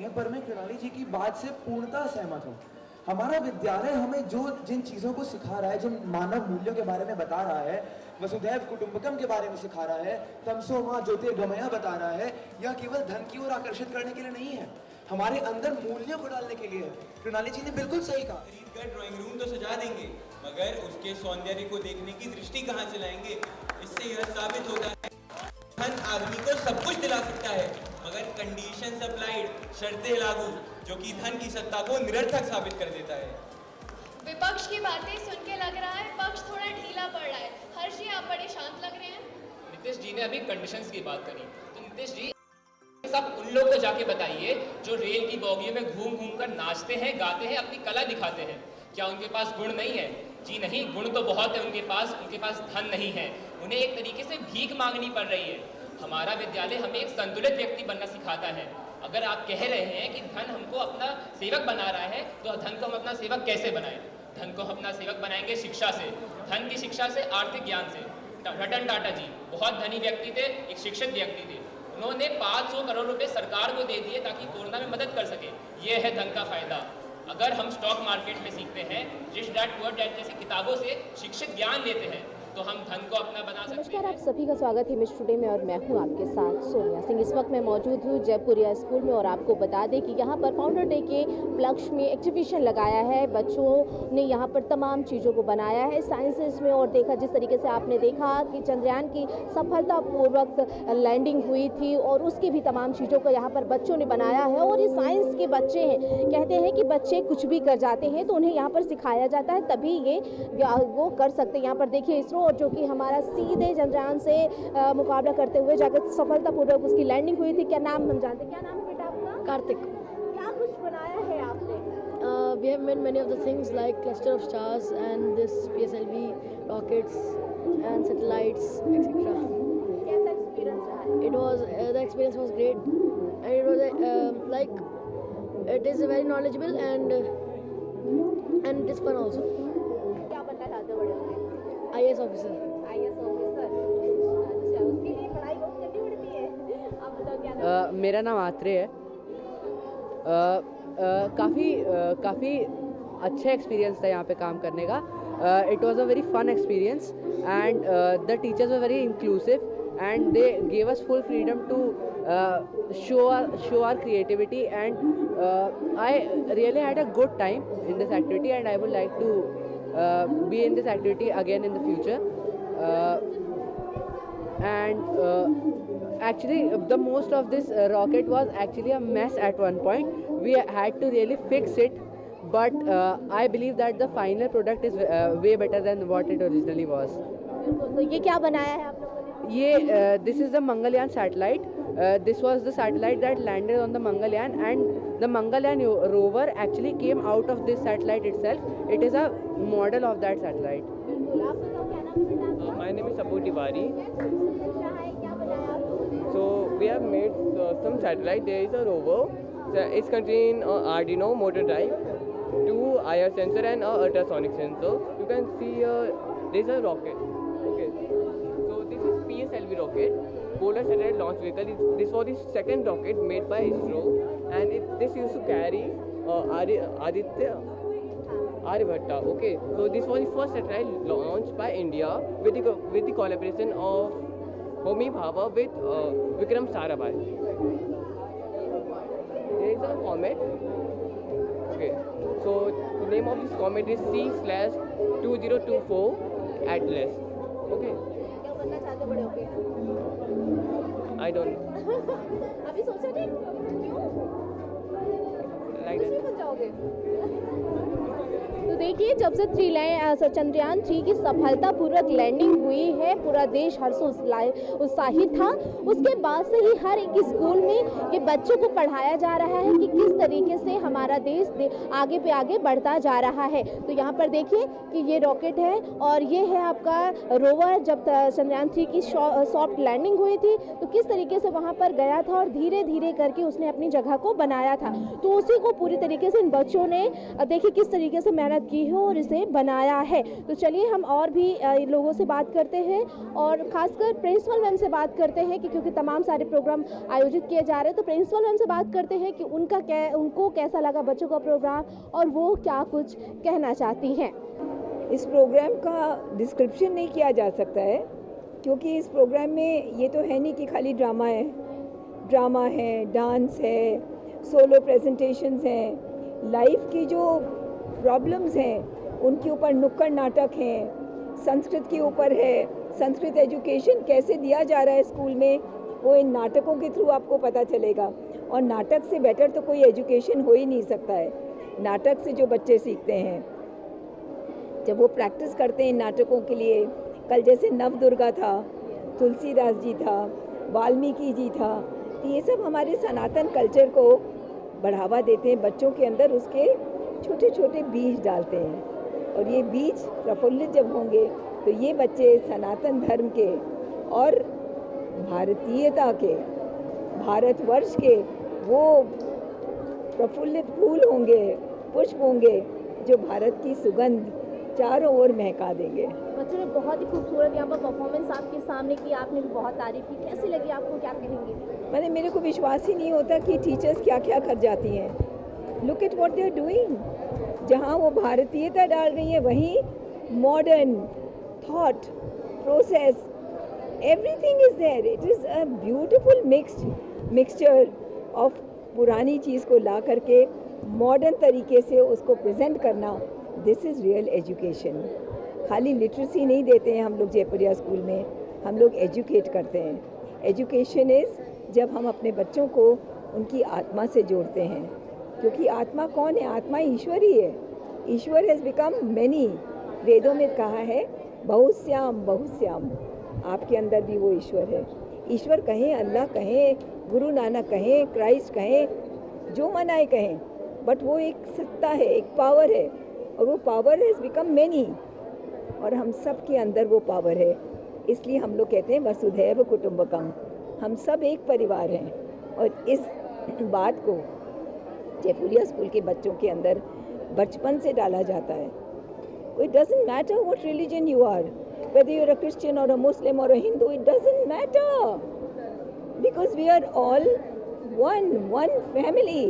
है, पर मैं कृणाली जी की बात से पूर्णतः सहमत हूँ। हमारा विद्यालय हमें जो जिन चीज़ों को सिखा रहा है, जिन मानव मूल्यों के बारे में बता रहा है, वसुधैव कुटुंबकम के बारे में सिखा रहा है, तमसो माँ ज्योतिर्गमया बता रहा है, यह केवल धन की ओर आकर्षित करने के लिए नहीं है, हमारे अंदर मूल्यों को डालने के लिए है। कृणाली जी ने बिल्कुल सही कहा। खरीद ड्राइंग रूम तो सजा देंगे, मगर उसके सौंदर्य को देखने की दृष्टि कहाँ से लाएंगे? इससे यह साबित होता है धन आदमी को सब कुछ दिला सकता है, मगर कंडीशन अप्लाइड, शर्तें लागू, जो कि धन की सत्ता को निरर्थक साबित कर देता है। विपक्ष की बातें सुन के लग रहा है पक्ष थोड़ा ढीला पड़ रहा है। हर्ष जी, आप बड़े शांत लग रहे हैं। नीतीश जी ने अभी कंडीशंस की बात करी, तो नीतीश जी सब उन लोगों को जाके बताइए जो रेल की बोगियों में घूम घूम कर नाचते हैं, गाते हैं, अपनी कला दिखाते हैं। क्या उनके पास गुण नहीं है? जी नहीं, गुण तो बहुत है उनके पास धन नहीं है। उन्हें एक तरीके से भीख मांगनी पड़ रही है। हमारा विद्यालय हमें एक संतुलित व्यक्ति बनना सिखाता है। अगर आप कह रहे हैं कि धन हमको अपना सेवक बना रहा है, तो धन को हम अपना सेवक कैसे बनाएं? धन को हम अपना सेवक बनाएंगे शिक्षा से। धन की शिक्षा से, आर्थिक ज्ञान से। रतन टाटा जी बहुत धनी व्यक्ति थे, एक शिक्षित व्यक्ति थे। उन्होंने 500 करोड़ रुपए सरकार को दे दिए ताकि कोरोना में मदद कर सके। ये है धन का फायदा। अगर हम स्टॉक मार्केट में सीखते हैं, रिच डैड पुअर डैड जैसी किताबों से शिक्षित ज्ञान लेते हैं, तो हम धन को अपना बना सकते हैं। नमस्कार, आप सभी का स्वागत है मिस टुडे में और मैं हूं आपके साथ सोनिया सिंह। इस वक्त मैं मौजूद हूं जयपुरिया स्कूल में और आपको बता दें कि यहां पर फाउंडर डे के उपलक्ष्य में एग्जीबिशन लगाया है। बच्चों ने यहां पर तमाम चीज़ों को बनाया है साइंसेस में, और देखा जिस तरीके से आपने देखा कि चंद्रयान की सफलतापूर्वक लैंडिंग हुई थी और उसकी भी तमाम चीज़ों को यहाँ पर बच्चों ने बनाया है। और ये साइंस के बच्चे हैं, कहते हैं कि बच्चे कुछ भी कर जाते हैं तो उन्हें यहाँ पर सिखाया जाता है, तभी ये वो कर सकते हैं। यहाँ पर देखिए इसरो, जो कि हमारा सीधे चंद्रयान से मुकाबला करते हुए जाकर सफलतापूर्वक उसकी लैंडिंग हुई थी। क्या नाम हम जानते हैं? क्या नाम है बेटा आपका? Karthik. क्या कुछ बनाया है आपने? We have made many of the things like cluster of stars and this PSLV rockets and satellites, etc. कैसा एक्सपीरियंस रहा है? It was the experience was great, and it was like it is very knowledgeable and it is fun also. क्या बनना चाहते हो बड़े होकर? IAS officer. IAS officer. अच्छा, उसके लिए पढ़ाई बहुत करनी पड़ती है। आप बताओ क्या नाम? मेरा नाम आत्रेय है। काफ़ी अच्छा एक्सपीरियंस था यहाँ पे काम करने का। It was a very fun experience and the teachers were very inclusive and they gave us full freedom to show our creativity, and I really had a good time in this activity, and I would like to be in this activity again in the future. Actually the most of this rocket was actually a mess at one point. We had to really fix it, but I believe that the final product is way better than what it originally was. तो ये क्या बनाया है आप लोगों ने? This is the Mangalyaan satellite. This was the satellite that landed on the Mangalyaan, and the Mangalyaan rover actually came out of this satellite itself. It is a model of that satellite. बिल्कुल। आप बताओ क्या नाम है बेटा आपका? My name is Abu Tiwari. अच्छा है, क्या बनाया आप लोगों ने? So we have made some satellite. There is a rover. So it's contain Arduino motor drive, 2 IR sensor and a ultrasonic sensor. You can see there is a rocket. Okay. So this is PSLV rocket, Polar Satellite Launch Vehicle. This was the second rocket made by ISRO, and this used to carry Aditya Aryabhatta. Okay. So this was the first satellite launched by India with the collaboration of Homi Bhabha with Vikram Sarabhai. There is a comet. Okay. So the name of this comet is C/2024 Atlas. Okay. क्या बनना चाहते हो बड़े होकर? I don't know. अभी सोचा नहीं? क्यों? Like कुछ भी that. बन जाओगे? तो देखिए, जब से चंद्रयान 3 की सफलतापूर्वक लैंडिंग हुई है, पूरा देश उत्साहित था। उसके बाद से ही हर एक स्कूल में ये बच्चों को पढ़ाया जा रहा है कि किस तरीके से हमारा देश आगे पे आगे बढ़ता जा रहा है। तो यहाँ पर देखिए कि ये रॉकेट है और ये है आपका रोवर। जब चंद्रयान 3 की सॉफ्ट लैंडिंग हुई थी तो किस तरीके से वहाँ पर गया था और धीरे धीरे करके उसने अपनी जगह को बनाया था। तो उसी को पूरी तरीके से इन बच्चों ने देखिए किस तरीके से मेहनत की है और इसे बनाया है। तो चलिए हम और भी लोगों से बात करते हैं और खासकर प्रिंसिपल मैम से बात करते हैं कि क्योंकि तमाम सारे प्रोग्राम आयोजित किए जा रहे हैं, तो प्रिंसिपल मैम से बात करते हैं कि उनको कैसा लगा बच्चों का प्रोग्राम और वो क्या कुछ कहना चाहती हैं। इस प्रोग्राम का डिस्क्रिप्शन नहीं किया जा सकता है, क्योंकि इस प्रोग्राम में ये तो है नहीं कि खाली ड्रामा है, डांस है, सोलो प्रेजेंटेशंस हैं, लाइफ की जो प्रॉब्लम्स हैं उनके ऊपर नुक्कड़ नाटक हैं, संस्कृत के ऊपर है, संस्कृत एजुकेशन कैसे दिया जा रहा है स्कूल में, वो इन नाटकों के थ्रू आपको पता चलेगा। और नाटक से बेटर तो कोई एजुकेशन हो ही नहीं सकता है। नाटक से जो बच्चे सीखते हैं, जब वो प्रैक्टिस करते हैं इन नाटकों के लिए, कल जैसे नवदुर्गा था, तुलसीदास जी था, वाल्मीकि जी था, तो ये सब हमारे सनातन कल्चर को बढ़ावा देते हैं, बच्चों के अंदर उसके छोटे छोटे बीज डालते हैं। और ये बीज प्रफुल्लित जब होंगे तो ये बच्चे सनातन धर्म के और भारतीयता के, भारतवर्ष के वो प्रफुल्लित फूल होंगे, पुष्प होंगे, जो भारत की सुगंध चारों ओर महका देंगे। बच्चों ने बहुत ही खूबसूरत यहाँ पर परफॉर्मेंस आपके सामने की, आपने भी बहुत तारीफ की, कैसी लगी आपको, क्या कहेंगे? मेरे को विश्वास ही नहीं होता कि टीचर्स क्या क्या कर जाती हैं। Look at what they are doing. जहाँ वो भारतीयता डाल रही हैं, वहीं modern thought process everything is there. It is a beautiful mixture of पुरानी चीज़ को ला करके मॉडर्न तरीके से उसको प्रेजेंट करना। This is real education. खाली लिटरेसी नहीं देते हैं हम लोग जयपुरिया स्कूल में, हम लोग एजुकेट करते हैं। एजुकेशन इज़ जब हम अपने बच्चों को उनकी आत्मा से जोड़ते हैं, क्योंकि आत्मा कौन है? आत्मा ईश्वर ही है। ईश्वर हैज़ बिकम मैनी। वेदों में कहा है बहुश्याम बहुश्याम, आपके अंदर भी वो ईश्वर है। ईश्वर कहें, अल्लाह कहें, गुरु नानक कहें, क्राइस्ट कहें, जो मनाए कहें, बट वो एक सत्ता है, एक पावर है, और वो पावर हैज़ बिकम मैनी, और हम सब के अंदर वो पावर है। इसलिए हम लोग कहते हैं वसुधैव कुटुंबकम, हम सब एक परिवार हैं। और इस बात को जयपुरिया स्कूल के बच्चों के अंदर बचपन से डाला जाता है। It doesn't matter what religion you are, whether you're a Christian or a Muslim or a Hindu, it doesn't matter, because we are all one family,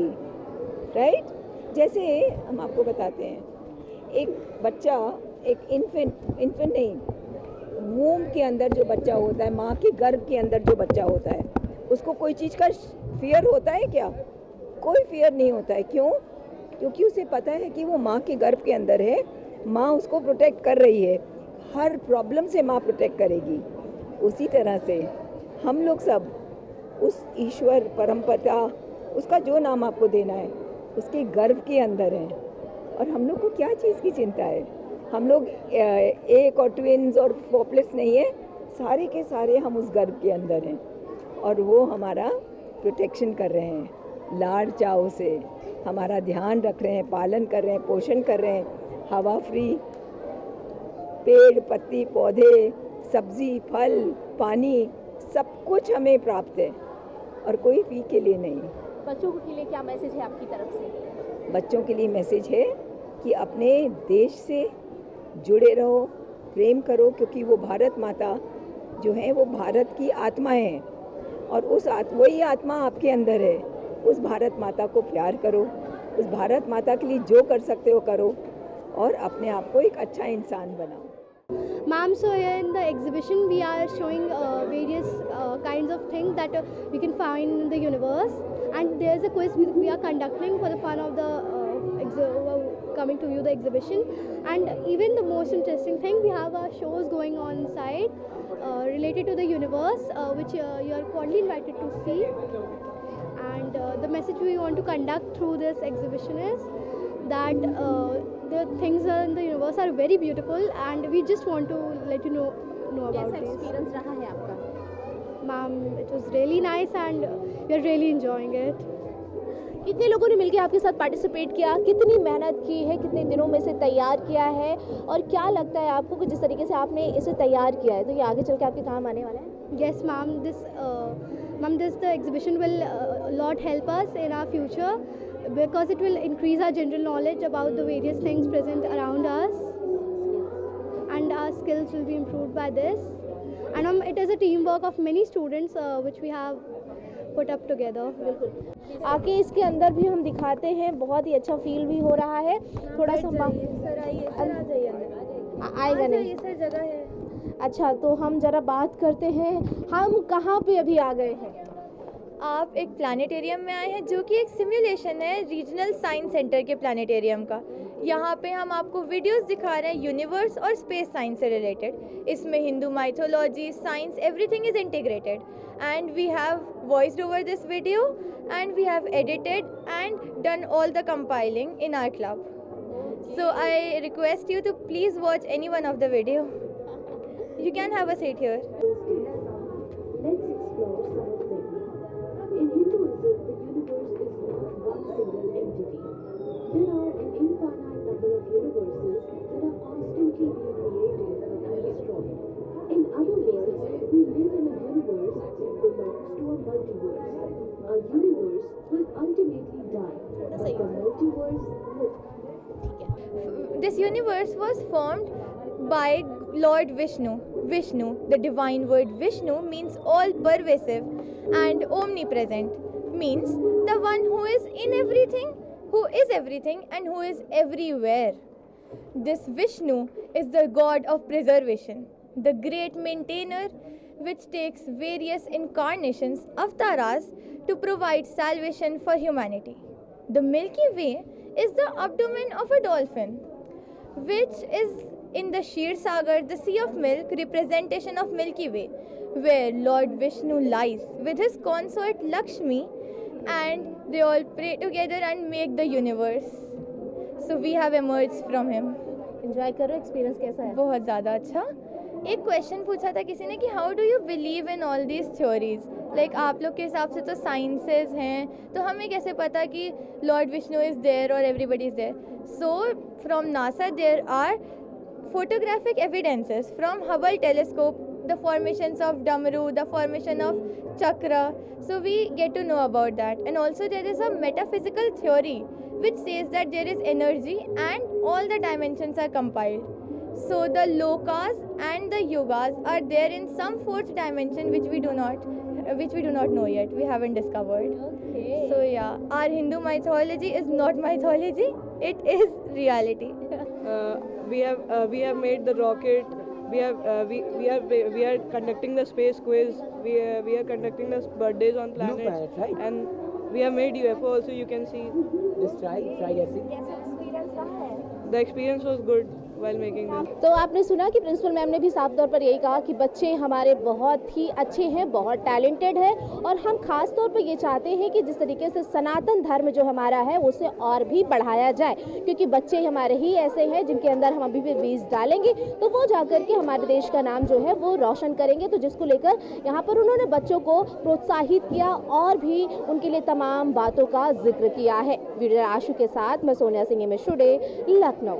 right? जैसे हम आपको बताते हैं, एक बच्चा, एक इन्फेंट नहीं, वूम के अंदर जो बच्चा होता है, माँ के गर्भ के अंदर जो बच्चा होता है, उसको कोई चीज़ का फियर होता है क्या? कोई फियर नहीं होता है। क्यों? क्योंकि उसे पता है कि वो माँ के गर्भ के अंदर है, माँ उसको प्रोटेक्ट कर रही है, हर प्रॉब्लम से माँ प्रोटेक्ट करेगी। उसी तरह से हम लोग सब उस ईश्वर परमपिता, उसका जो नाम आपको देना है, उसके गर्भ के अंदर हैं। और हम लोग को क्या चीज़ की चिंता है? हम लोग एक और ट्विन्स और फोपलेट्स नहीं है, सारे के सारे हम उस गर्भ के अंदर हैं, और वो हमारा प्रोटेक्शन कर रहे हैं, लाड़ चाव से हमारा ध्यान रख रहे हैं, पालन कर रहे हैं, पोषण कर रहे हैं। हवा फ्री, पेड़ पत्ती पौधे, सब्जी फल पानी, सब कुछ हमें प्राप्त है, और कोई फी के लिए नहीं। बच्चों के लिए क्या मैसेज है आपकी तरफ से? बच्चों के लिए मैसेज है कि अपने देश से जुड़े रहो, प्रेम करो, क्योंकि वो भारत माता जो है वो भारत की आत्मा है, और वही आत्मा आपके अंदर है। उस भारत माता को प्यार करो, उस भारत माता के लिए जो कर सकते हो करो, और अपने आप को एक अच्छा इंसान बनाओ। Ma'am, so here in the exhibition we are showing various kinds of things that we can find in the universe, and there's a quiz we are conducting for the fun of the coming to view the exhibition. And even the most interesting thing, we have our shows going on inside related to the universe, which you are cordially invited to see. And the message we want to conduct through this exhibition is that the things in the universe are very beautiful, and we just want to let you know about कैसा this. Experience रहा है आपका? Ma'am, it was really nice and we are really enjoying it. कितने लोगों ने मिलकर आपके साथ पार्टिसिपेट किया, कितनी मेहनत की है, कितने दिनों में इसे तैयार किया है, और क्या लगता है आपको कि जिस तरीके से आपने इसे तैयार किया है तो ये आगे चल के आपके काम आने वाला है? Yes, ma'am. The exhibition will lot help us in our future, because it will increase our general knowledge about the various things present around us, and our skills will be improved by this. And it is a teamwork of many students which we have put up together. आके इसके अंदर भी हम दिखाते हैं, बहुत ही अच्छा feel भी हो रहा है। थोड़ा सा सर आइए, सर आ जाइए अंदर। आएगा नहीं। सर जगह है। अच्छा, तो हम जरा बात करते हैं, हम कहाँ पे अभी आ गए हैं? आप एक प्लानिटेरियम में आए हैं जो कि एक सिमुलेशन है रीजनल साइंस सेंटर के प्लानिटेरियम का। यहाँ पे हम आपको वीडियोस दिखा रहे हैं यूनिवर्स और स्पेस साइंस से रिलेटेड। इसमें Hindu mythology, science, everything is integrated and we have voiced over this video and we have edited and done all the compiling in our club. So I request you to please watch any one of the video. You can have a seat here. Let's explore some of them. In Hinduism, the universe is not one single entity. There are an infinite number of universes that are constantly being created and destroyed. In other words, we live in a universe that belongs to a multiverse. A universe will ultimately die, but the multiverse will. This universe was formed by Lord Vishnu. Vishnu, the divine word Vishnu, means all pervasive, and omnipresent means the one who is in everything, who is everything, and who is everywhere. This Vishnu is the god of preservation, the great maintainer, which takes various incarnations, avatars, to provide salvation for humanity. The Milky Way is the abdomen of a dolphin, which is in the Kshir Sagar, the sea of milk, representation of Milky Way, where Lord Vishnu lies with his consort Lakshmi, and they all pray together and make the universe. So we have emerged from him. Enjoy करो, experience कैसा है? बहुत ज़्यादा अच्छा. एक question पूछा था किसी ने कि how do you believe in all these theories. Like आप लोग के हिसाब से तो साइंसेज हैं, तो हमें कैसे पता कि लॉर्ड विष्णु इज़ देयर और everybody is there. So from NASA there are photographic evidences from Hubble telescope, the formations of Damru, the formation of Chakra. So we get to know about that. And also there is a metaphysical theory which says that there is energy and all the dimensions are compiled. So the lokas and the yugas are there in some fourth dimension which we do not know yet. We haven't discovered. Okay. So yeah, our Hindu mythology is not mythology. It is reality. We have made the rocket. We are conducting the space quiz. We are conducting the birthdays on planets. Blue planet, right? And we have made UFO also. You can see. Just try guessing. The experience was good while making this. तो आपने सुना कि principal ma'am ने भी साफ तौर पर यही कहा कि बच्चे हमारे बहुत ही अच्छे हैं, बहुत टैलेंटेड हैं, और हम खास तौर पर ये चाहते हैं कि जिस तरीके से सनातन धर्म जो हमारा है उसे और भी बढ़ाया जाए, क्योंकि बच्चे हमारे ही ऐसे हैं जिनके अंदर हम अभी भी बीज डालेंगे तो वो जाकर के हमारे देश का नाम जो है वो रोशन करेंगे. तो जिसको लेकर यहाँ पर उन्होंने बच्चों को प्रोत्साहित किया और भी उनके लिए तमाम बातों का जिक्र किया है. वीडियो आशु के साथ मैं सोनिया सिंह, एमएस टुडे, लखनऊ.